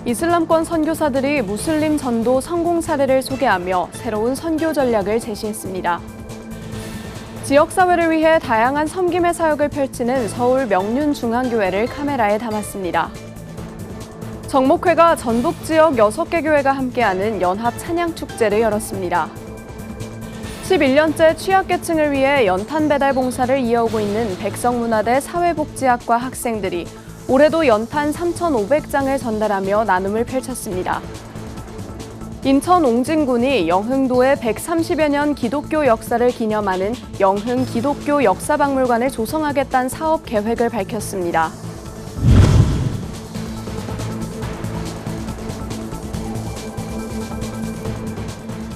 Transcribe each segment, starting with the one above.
이슬람권 선교사들이 무슬림 전도 성공 사례를 소개하며 새로운 선교 전략을 제시했습니다. 지역사회를 위해 다양한 섬김의 사역을 펼치는 서울 명륜중앙교회를 카메라에 담았습니다. 정목회가 전북 지역 6개 교회가 함께하는 연합 찬양축제를 열었습니다. 11년째 취약계층을 위해 연탄 배달 봉사를 이어오고 있는 백성문화대 사회복지학과 학생들이 올해도 연탄 3,500장을 전달하며 나눔을 펼쳤습니다. 인천 옹진군이 영흥도의 130여 년 기독교 역사를 기념하는 영흥 기독교 역사박물관을 조성하겠다는 사업 계획을 밝혔습니다.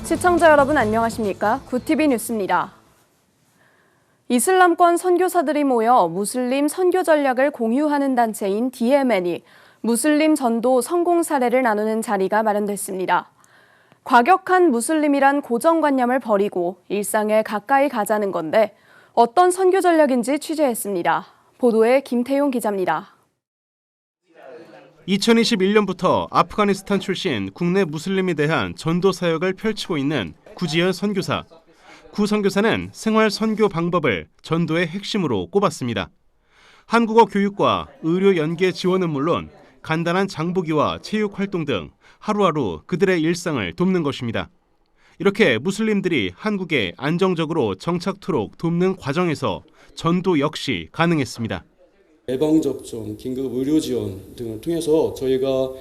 시청자 여러분 안녕하십니까? 구티비 뉴스입니다. 이슬람권 선교사들이 모여 무슬림 선교 전략을 공유하는 단체인 DMN이 무슬림 전도 성공 사례를 나누는 자리가 마련됐습니다. 과격한 무슬림이란 고정관념을 버리고 일상에 가까이 가자는 건데 어떤 선교 전략인지 취재했습니다. 보도에 김태용 기자입니다. 2021년부터 아프가니스탄 출신 국내 무슬림에 대한 전도 사역을 펼치고 있는 구지연 선교사. 구 선교사는 생활 선교 방법을 전도의 핵심으로 꼽았습니다. 한국어 교육과 의료 연계 지원은 물론 간단한 장보기와 체육 활동 등 하루하루 그들의 일상을 돕는 것입니다. 이렇게 무슬림들이 한국에 안정적으로 정착토록 돕는 과정에서 전도 역시 가능했습니다. 예방접종, 긴급 의료 지원 등을 통해서 저희가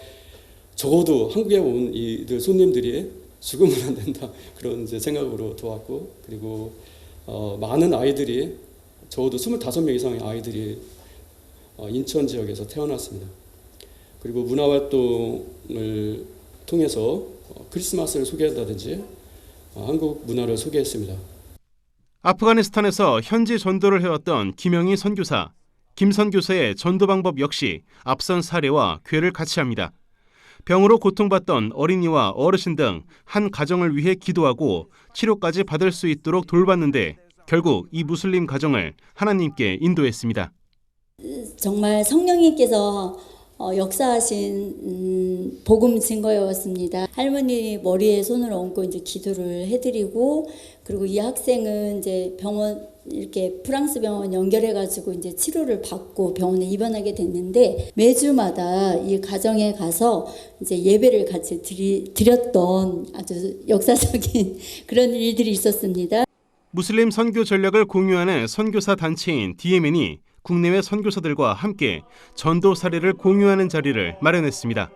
적어도 한국에 온 이들 손님들이 죽으면 안 된다 그런 이제 생각으로 도왔고, 그리고 많은 아이들이 적어도 25명 이상의 아이들이 인천 지역에서 태어났습니다. 그리고 문화활동을 통해서 크리스마스를 소개한다든지 한국 문화를 소개했습니다. 아프가니스탄에서 현지 전도를 해왔던 김영희 선교사, 김 선교사의 전도 방법 역시 앞선 사례와 궤를 같이 합니다. 병으로 고통받던 어린이와 어르신 등 한 가정을 위해 기도하고 치료까지 받을 수 있도록 돌봤는데 결국 이 무슬림 가정을 하나님께 인도했습니다. 정말 성령님께서 역사하신 복음 증거였습니다. 할머니 머리에 손을 얹고 이제 기도를 해드리고, 그리고 이 학생은 이제 병원 이렇게 프랑스 병원 연결해가지고 이제 치료를 받고 병원에 입원하게 됐는데, 매주마다 이 가정에 가서 이제 예배를 같이 드렸던 아주 역사적인 그런 일들이 있었습니다. 무슬림 선교 전략을 공유하는 선교사 단체인 DMN이 국내외 선교사들과 함께 전도 사례를 공유하는 자리를 마련했습니다.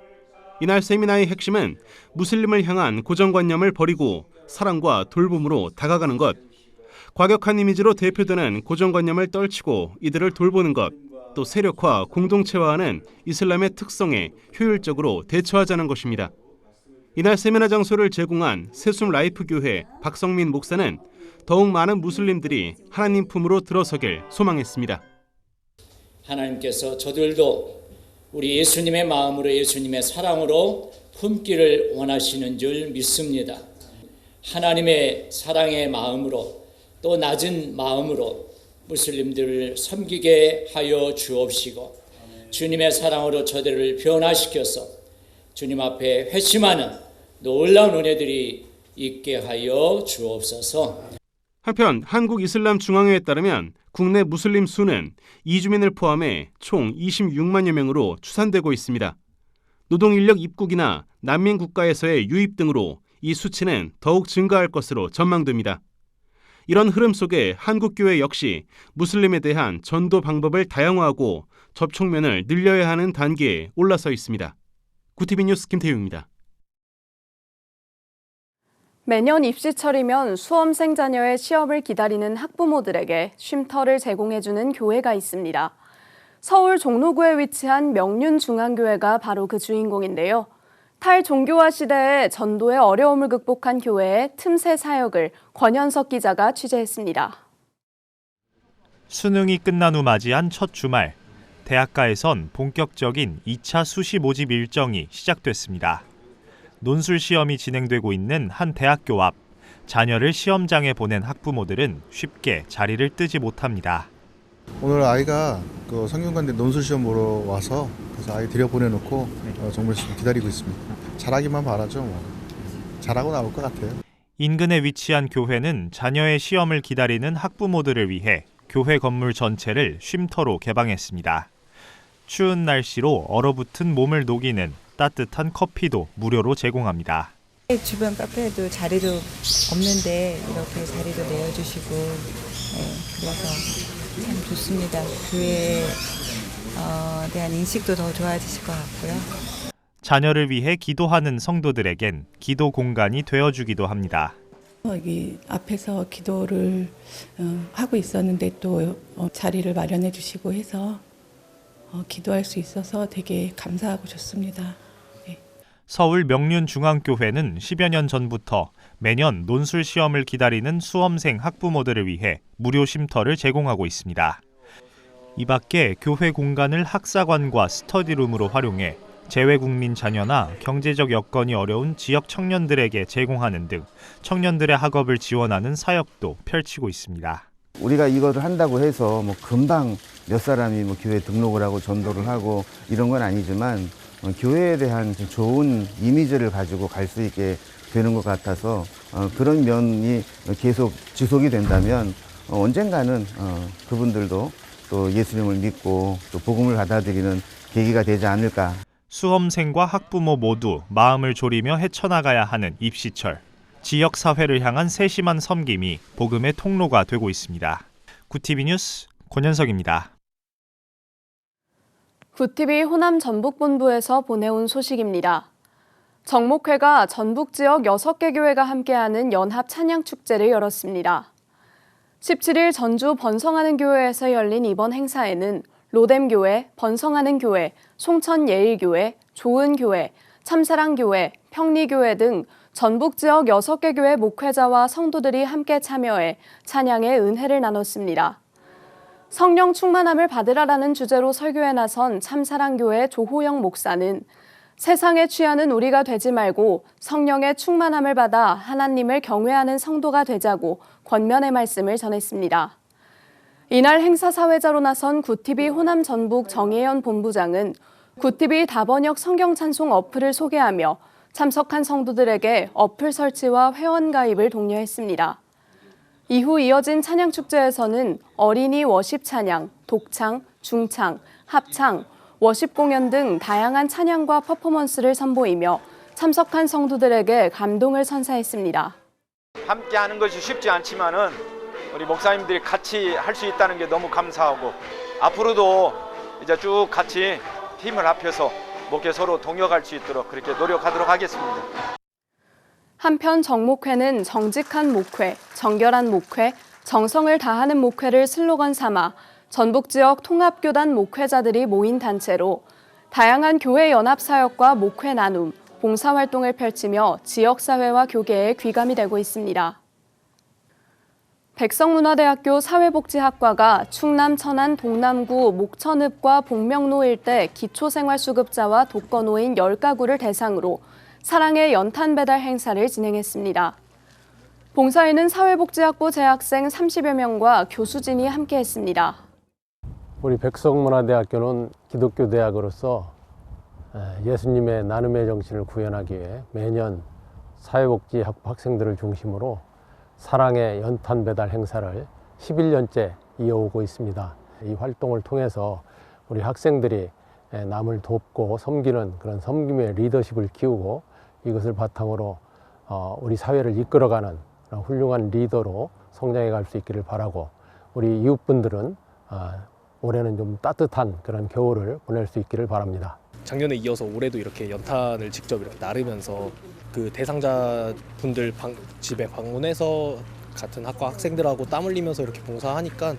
이날 세미나의 핵심은 무슬림을 향한 고정관념을 버리고 사랑과 돌봄으로 다가가는 것, 과격한 이미지로 대표되는 고정관념을 떨치고 이들을 돌보는 것, 또 세력화, 공동체화하는 이슬람의 특성에 효율적으로 대처하자는 것입니다. 이날 세미나 장소를 제공한 세숨 라이프 교회 박성민 목사는 더욱 많은 무슬림들이 하나님 품으로 들어서길 소망했습니다. 하나님께서 저들도 우리 예수님의 마음으로, 예수님의 사랑으로 품기를 원하시는 줄 믿습니다. 하나님의 사랑의 마음으로, 또 낮은 마음으로 무슬림들을 섬기게 하여 주옵시고, 주님의 사랑으로 저들을 변화시켜서 주님 앞에 회심하는 놀라운 은혜들이 있게 하여 주옵소서. 한편 한국이슬람중앙회에 따르면 국내 무슬림 수는 이주민을 포함해 총 26만여 명으로 추산되고 있습니다. 노동인력 입국이나 난민 국가에서의 유입 등으로 이 수치는 더욱 증가할 것으로 전망됩니다. 이런 흐름 속에 한국교회 역시 무슬림에 대한 전도 방법을 다양화하고 접촉면을 늘려야 하는 단계에 올라서 있습니다. 구티비 뉴스 김태용입니다. 매년 입시철이면 수험생 자녀의 시험을 기다리는 학부모들에게 쉼터를 제공해주는 교회가 있습니다. 서울 종로구에 위치한 명륜중앙교회가 바로 그 주인공인데요. 탈종교화 시대에 전도의 어려움을 극복한 교회의 틈새 사역을 권현석 기자가 취재했습니다. 수능이 끝난 후 맞이한 첫 주말, 대학가에선 본격적인 2차 수시 모집 일정이 시작됐습니다. 논술 시험이 진행되고 있는 한 대학교 앞, 자녀를 시험장에 보낸 학부모들은 쉽게 자리를 뜨지 못합니다. 오늘 아이가 그 성균관대 논술 시험 보러 와서 그래서 아이 들여 보내놓고 정말 지금 기다리고 있습니다. 잘하기만 바라죠. 뭐. 잘하고 나올 것 같아요. 인근에 위치한 교회는 자녀의 시험을 기다리는 학부모들을 위해 교회 건물 전체를 쉼터로 개방했습니다. 추운 날씨로 얼어붙은 몸을 녹이는 따뜻한 커피도 무료로 제공합니다. 주변 카페에도 자리도 없는데 이렇게 자리도 내어주시고 그래서 참 좋습니다. 교회에 대한 인식도 더 좋아지실 것 같고요. 자녀를 위해 기도하는 성도들에겐 기도 공간이 되어주기도 합니다. 여기 앞에서 기도를 하고 있었는데 또 자리를 마련해 주시고 해서 기도할 수 있어서 되게 감사하고 좋습니다. 네. 서울 명륜중앙교회는 10여 년 전부터 매년 논술 시험을 기다리는 수험생 학부모들을 위해 무료 쉼터를 제공하고 있습니다. 이 밖에 교회 공간을 학사관과 스터디룸으로 활용해 재외국민 자녀나 경제적 여건이 어려운 지역 청년들에게 제공하는 등 청년들의 학업을 지원하는 사역도 펼치고 있습니다. 우리가 이거를 한다고 해서 뭐 금방 몇 사람이 뭐 교회에 등록을 하고 전도를 하고 이런 건 아니지만 교회에 대한 좋은 이미지를 가지고 갈 수 있게 되는 것 같아서 그런 면이 계속 지속이 된다면 언젠가는 그분들도 또 예수님을 믿고 또 복음을 받아들이는 계기가 되지 않을까. 수험생과 학부모 모두 마음을 졸이며 헤쳐나가야 하는 입시철. 지역사회를 향한 세심한 섬김이 복음의 통로가 되고 있습니다. 구TV 뉴스 권현석입니다. 구TV 호남 전북본부에서 보내온 소식입니다. 정목회가 전북 지역 6개 교회가 함께하는 연합 찬양축제를 열었습니다. 17일 전주 번성하는 교회에서 열린 이번 행사에는 로뎀교회, 번성하는 교회, 송천예일교회, 좋은교회, 참사랑교회, 평리교회 등 전북 지역 6개 교회 목회자와 성도들이 함께 참여해 찬양의 은혜를 나눴습니다. 성령 충만함을 받으라라는 주제로 설교에 나선 참사랑교회 조호영 목사는 세상에 취하는 우리가 되지 말고 성령의 충만함을 받아 하나님을 경외하는 성도가 되자고 권면의 말씀을 전했습니다. 이날 행사 사회자로 나선 구TV 호남 전북 정혜연 본부장은 구TV 다번역 성경찬송 어플을 소개하며 참석한 성도들에게 어플 설치와 회원 가입을 독려했습니다. 이후 이어진 찬양축제에서는 어린이 워십 찬양, 독창, 중창, 합창, 워십 공연 등 다양한 찬양과 퍼포먼스를 선보이며 참석한 성도들에게 감동을 선사했습니다. 함께 하는 것이 쉽지 않지만은 우리 목사님들이 같이 할 수 있다는 게 너무 감사하고 앞으로도 이제 쭉 같이 힘을 합해서 목회 서로 동역할 수 있도록 그렇게 노력하도록 하겠습니다. 한편 정목회는 정직한 목회, 정결한 목회, 정성을 다하는 목회를 슬로건 삼아 전북 지역 통합교단 목회자들이 모인 단체로 다양한 교회 연합 사역과 목회 나눔, 봉사활동을 펼치며 지역사회와 교계에 귀감이 되고 있습니다. 백성문화대학교 사회복지학과가 충남 천안 동남구 목천읍과 복명로 일대 기초생활수급자와 독거노인 10가구를 대상으로 사랑의 연탄 배달 행사를 진행했습니다. 봉사에는 사회복지학부 재학생 30여 명과 교수진이 함께했습니다. 우리 백성문화대학교는 기독교 대학으로서 예수님의 나눔의 정신을 구현하기 위해 매년 사회복지학부 학생들을 중심으로 사랑의 연탄 배달 행사를 11년째 이어오고 있습니다. 이 활동을 통해서 우리 학생들이 남을 돕고 섬기는 그런 섬김의 리더십을 키우고 이것을 바탕으로 우리 사회를 이끌어가는 훌륭한 리더로 성장해 갈 수 있기를 바라고 우리 이웃분들은 올해는 좀 따뜻한 그런 겨울을 보낼 수 있기를 바랍니다. 작년에 이어서 올해도 이렇게 연탄을 직접 이렇게 나르면서 그 대상자분들 집에 방문해서 같은 학과 학생들하고 땀 흘리면서 이렇게 봉사하니까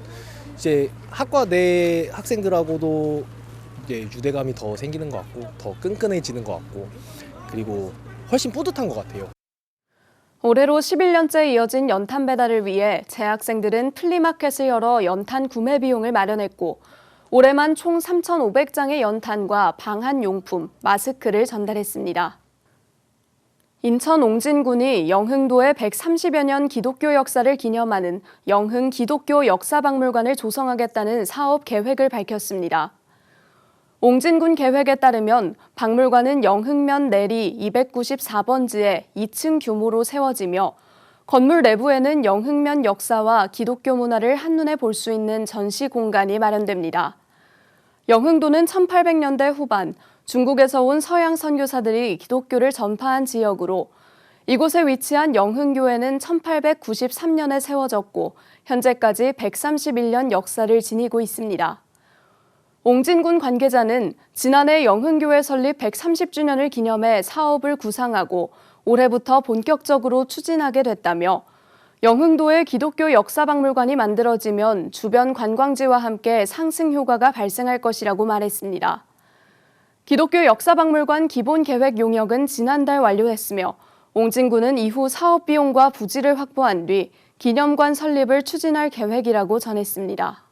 이제 학과 내 학생들하고도 이제 유대감이 더 생기는 것 같고 더 끈끈해지는 것 같고 그리고 훨씬 뿌듯한 것 같아요. 올해로 11년째 이어진 연탄 배달을 위해 재학생들은 플리마켓을 열어 연탄 구매 비용을 마련했고 올해만 총 3,500장의 연탄과 방한용품, 마스크를 전달했습니다. 인천 옹진군이 영흥도의 130여 년 기독교 역사를 기념하는 영흥 기독교 역사박물관을 조성하겠다는 사업 계획을 밝혔습니다. 옹진군 계획에 따르면 박물관은 영흥면 내리 294번지에 2층 규모로 세워지며 건물 내부에는 영흥면 역사와 기독교 문화를 한눈에 볼 수 있는 전시 공간이 마련됩니다. 영흥도는 1800년대 후반 중국에서 온 서양 선교사들이 기독교를 전파한 지역으로 이곳에 위치한 영흥교회는 1893년에 세워졌고 현재까지 131년 역사를 지니고 있습니다. 옹진군 관계자는 지난해 영흥교회 설립 130주년을 기념해 사업을 구상하고 올해부터 본격적으로 추진하게 됐다며 영흥도에 기독교 역사박물관이 만들어지면 주변 관광지와 함께 상승 효과가 발생할 것이라고 말했습니다. 기독교 역사박물관 기본 계획 용역은 지난달 완료했으며 옹진군은 이후 사업 비용과 부지를 확보한 뒤 기념관 설립을 추진할 계획이라고 전했습니다.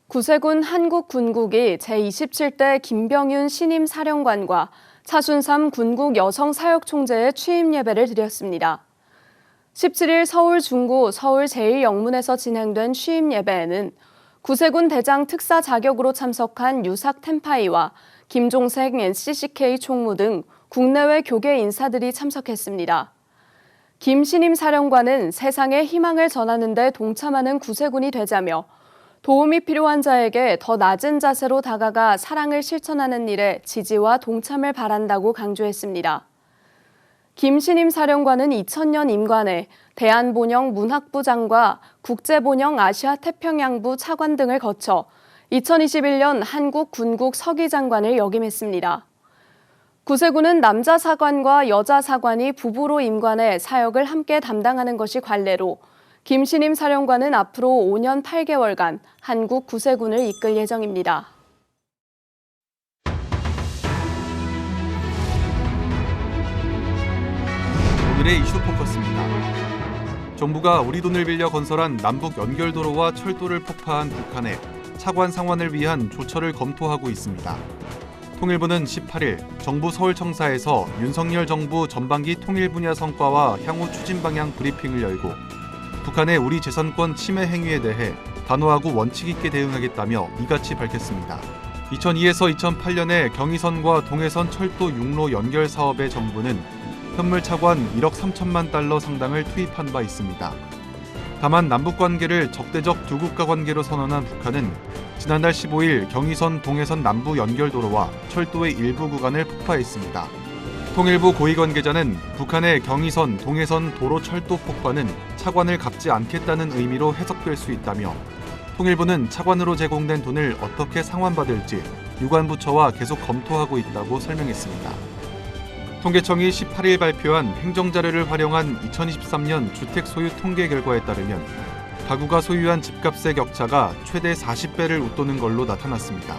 구세군 한국군국이 제27대 김병윤 신임 사령관과 차순삼 군국 여성사역총재의 취임 예배를 드렸습니다. 17일 서울 중구 서울 제1영문에서 진행된 취임 예배에는 구세군 대장 특사 자격으로 참석한 유삭 템파이와 김종색 NCCK 총무 등 국내외 교계 인사들이 참석했습니다. 김 신임 사령관은 세상에 희망을 전하는 데 동참하는 구세군이 되자며 도움이 필요한 자에게 더 낮은 자세로 다가가 사랑을 실천하는 일에 지지와 동참을 바란다고 강조했습니다. 김 신임 사령관은 2000년 임관에 대한본영 문학부장과 국제본영 아시아태평양부 차관 등을 거쳐 2021년 한국군국 서기장관을 역임했습니다. 구세군은 남자 사관과 여자 사관이 부부로 임관해 사역을 함께 담당하는 것이 관례로 김 신임 사령관은 앞으로 5년 8개월간 한국 구세군을 이끌 예정입니다. 오늘의 이슈 포커스입니다. 정부가 우리 돈을 빌려 건설한 남북 연결도로와 철도를 폭파한 북한에 차관 상환을 위한 조처를 검토하고 있습니다. 통일부는 18일 정부 서울청사에서 윤석열 정부 전반기 통일 분야 성과와 향후 추진 방향 브리핑을 열고 북한의 우리 재산권 침해 행위에 대해 단호하고 원칙 있게 대응하겠다며 이같이 밝혔습니다. 2002에서 2008년에 경의선과 동해선 철도 6로 연결 사업에 정부는 현물 차관 1억 3천만 달러 상당을 투입한 바 있습니다. 다만 남북 관계를 적대적 두 국가 관계로 선언한 북한은 지난달 15일 경의선 동해선 남부 연결도로와 철도의 일부 구간을 폭파했습니다. 통일부 고위 관계자는 북한의 경의선 동해선 도로 철도 폭파는 차관을 갚지 않겠다는 의미로 해석될 수 있다며 통일부는 차관으로 제공된 돈을 어떻게 상환받을지 유관부처와 계속 검토하고 있다고 설명했습니다. 통계청이 18일 발표한 행정자료를 활용한 2023년 주택 소유 통계 결과에 따르면 가구가 소유한 집값의 격차가 최대 40배를 웃도는 걸로 나타났습니다.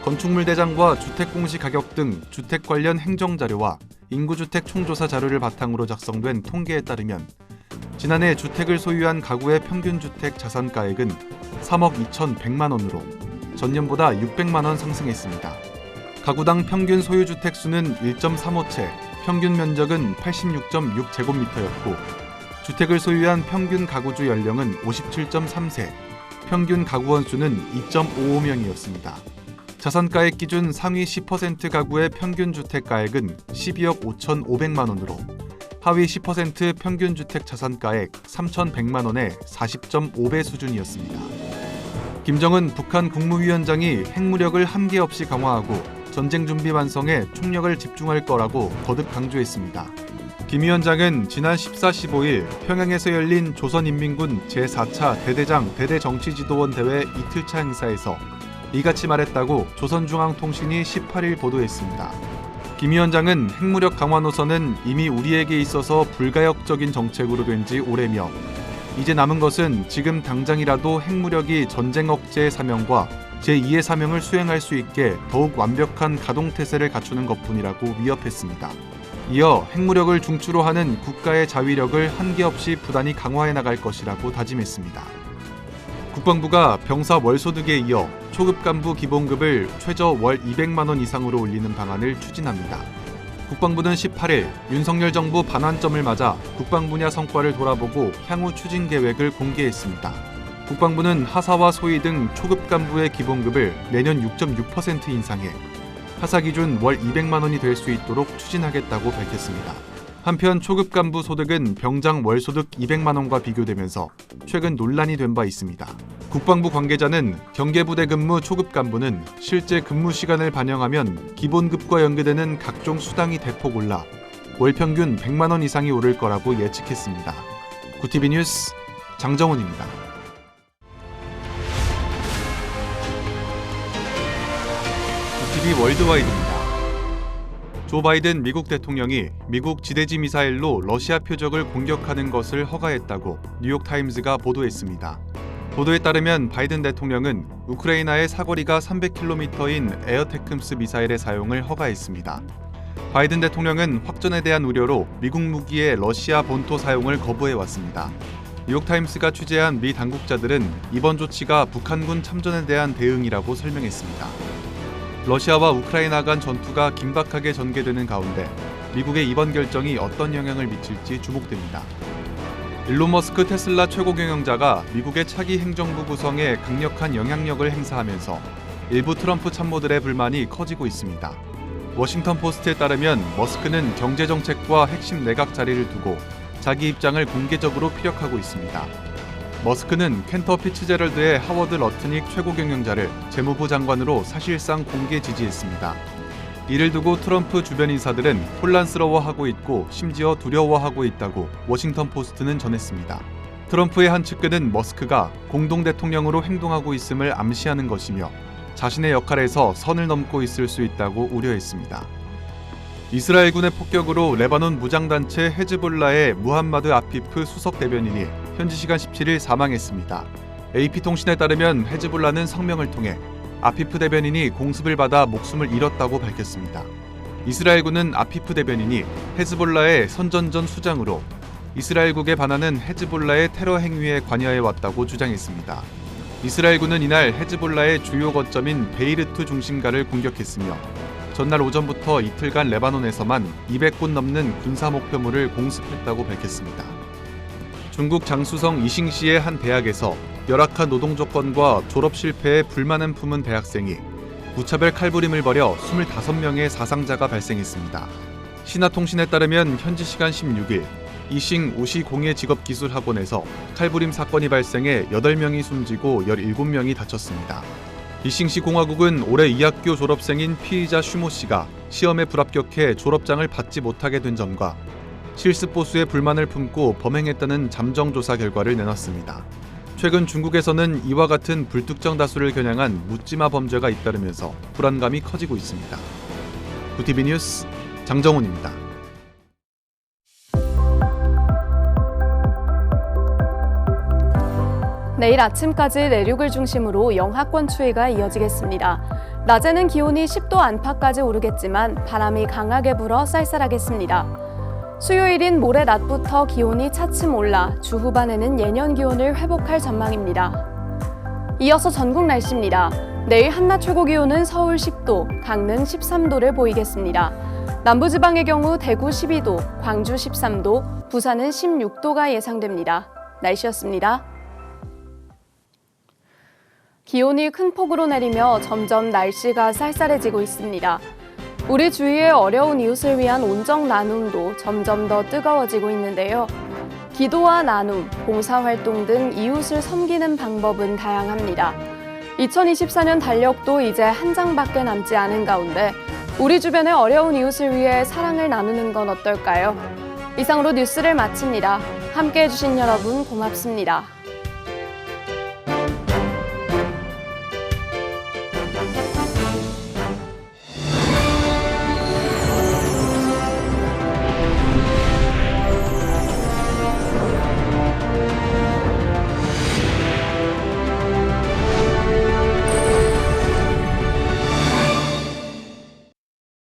건축물 대장과 주택 공시 가격 등 주택 관련 행정자료와 인구주택 총조사 자료를 바탕으로 작성된 통계에 따르면 지난해 주택을 소유한 가구의 평균 주택 자산가액은 3억 2,100만 원으로 전년보다 600만 원 상승했습니다. 가구당 평균 소유주택 수는 1.35채, 평균 면적은 86.6제곱미터였고 주택을 소유한 평균 가구주 연령은 57.3세, 평균 가구원 수는 2.55명이었습니다. 자산가액 기준 상위 10% 가구의 평균 주택가액은 12억 5,500만 원으로 하위 10% 평균 주택 자산가액 3,100만 원의 40.5배 수준이었습니다. 김정은 북한 국무위원장이 핵무력을 한계 없이 강화하고 전쟁 준비 완성에 총력을 집중할 거라고 거듭 강조했습니다. 김 위원장은 지난 14, 15일 평양에서 열린 조선인민군 제4차 대대장 대대정치지도원 대회 이틀차 행사에서 이같이 말했다고 조선중앙통신이 18일 보도했습니다. 김 위원장은 핵무력 강화 노선은 이미 우리에게 있어서 불가역적인 정책으로 된 지 오래며 이제 남은 것은 지금 당장이라도 핵무력이 전쟁 억제의 사명과 제2의 사명을 수행할 수 있게 더욱 완벽한 가동태세를 갖추는 것뿐이라고 위협했습니다. 이어 핵무력을 중추로 하는 국가의 자위력을 한계없이 부단히 강화해 나갈 것이라고 다짐했습니다. 국방부가 병사 월소득에 이어 초급 간부 기본급을 최저 월 200만 원 이상으로 올리는 방안을 추진합니다. 국방부는 18일 윤석열 정부 반환점을 맞아 국방 분야 성과를 돌아보고 향후 추진 계획을 공개했습니다. 국방부는 하사와 소위 등 초급 간부의 기본급을 내년 6.6% 인상해 하사 기준 월 200만 원이 될 수 있도록 추진하겠다고 밝혔습니다. 한편 초급 간부 소득은 병장 월 소득 200만 원과 비교되면서 최근 논란이 된 바 있습니다. 국방부 관계자는 경계부대 근무 초급 간부는 실제 근무 시간을 반영하면 기본급과 연계되는 각종 수당이 대폭 올라 월 평균 100만 원 이상이 오를 거라고 예측했습니다. 구티비 뉴스 장정훈입니다. 구티비 월드와이드입니다. 조 바이든 미국 대통령이 미국 지대지 미사일로 러시아 표적을 공격하는 것을 허가했다고 뉴욕타임즈가 보도했습니다. 보도에 따르면 바이든 대통령은 우크라이나의 사거리가 300km인 에어테크스 미사일의 사용을 허가했습니다. 바이든 대통령은 확전에 대한 우려로 미국 무기의 러시아 본토 사용을 거부해왔습니다. 뉴욕타임스가 취재한 미 당국자들은 이번 조치가 북한군 참전에 대한 대응이라고 설명했습니다. 러시아와 우크라이나 간 전투가 긴박하게 전개되는 가운데 미국의 이번 결정이 어떤 영향을 미칠지 주목됩니다. 일론 머스크 테슬라 최고 경영자가 미국의 차기 행정부 구성에 강력한 영향력을 행사하면서 일부 트럼프 참모들의 불만이 커지고 있습니다. 워싱턴 포스트에 따르면 머스크는 경제정책과 핵심 내각 자리를 두고 자기 입장을 공개적으로 피력하고 있습니다. 머스크는 켄터 피츠제럴드의 하워드 러트닉 최고 경영자를 재무부 장관으로 사실상 공개 지지했습니다. 이를 두고 트럼프 주변 인사들은 혼란스러워하고 있고 심지어 두려워하고 있다고 워싱턴 포스트는 전했습니다. 트럼프의 한 측근은 머스크가 공동 대통령으로 행동하고 있음을 암시하는 것이며 자신의 역할에서 선을 넘고 있을 수 있다고 우려했습니다. 이스라엘군의 폭격으로 레바논 무장단체 헤즈볼라의 무함마드 아피프 수석 대변인이 현지 시간 17일 사망했습니다. AP통신에 따르면 헤즈볼라는 성명을 통해 아피프 대변인이 공습을 받아 목숨을 잃었다고 밝혔습니다. 이스라엘군은 아피프 대변인이 헤즈볼라의 선전전 수장으로 이스라엘국에 반하는 헤즈볼라의 테러 행위에 관여해왔다고 주장했습니다. 이스라엘군은 이날 헤즈볼라의 주요 거점인 베이르트 중심가를 공격했으며 전날 오전부터 이틀간 레바논에서만 200곳 넘는 군사 목표물을 공습했다고 밝혔습니다. 중국 장쑤성 이싱시의 한 대학에서 열악한 노동 조건과 졸업 실패에 불만을 품은 대학생이 무차별 칼부림을 벌여 25명의 사상자가 발생했습니다. 신화통신에 따르면 현지 시간 16일 이싱 우시 공예직업기술학원에서 칼부림 사건이 발생해 8명이 숨지고 17명이 다쳤습니다. 이싱시 공화국은 올해 2학교 졸업생인 피의자 슈모 씨가 시험에 불합격해 졸업장을 받지 못하게 된 점과 실습 보수에 불만을 품고 범행했다는 잠정조사 결과를 내놨습니다. 최근 중국에서는 이와 같은 불특정 다수를 겨냥한 묻지마 범죄가 잇따르면서 불안감이 커지고 있습니다. 구티비 뉴스 장정훈입니다. 내일 아침까지 내륙을 중심으로 영하권 추위가 이어지겠습니다. 낮에는 기온이 10도 안팎까지 오르겠지만 바람이 강하게 불어 쌀쌀하겠습니다. 수요일인 모레 낮부터 기온이 차츰 올라 주 후반에는 예년 기온을 회복할 전망입니다. 이어서 전국 날씨입니다. 내일 한낮 최고 기온은 서울 10도, 강릉 13도를 보이겠습니다. 남부지방의 경우 대구 12도, 광주 13도, 부산은 16도가 예상됩니다. 날씨였습니다. 기온이 큰 폭으로 내리며 점점 날씨가 쌀쌀해지고 있습니다. 우리 주위의 어려운 이웃을 위한 온정 나눔도 점점 더 뜨거워지고 있는데요. 기도와 나눔, 봉사활동 등 이웃을 섬기는 방법은 다양합니다. 2024년 달력도 이제 한 장밖에 남지 않은 가운데 우리 주변의 어려운 이웃을 위해 사랑을 나누는 건 어떨까요? 이상으로 뉴스를 마칩니다. 함께해 주신 여러분 고맙습니다.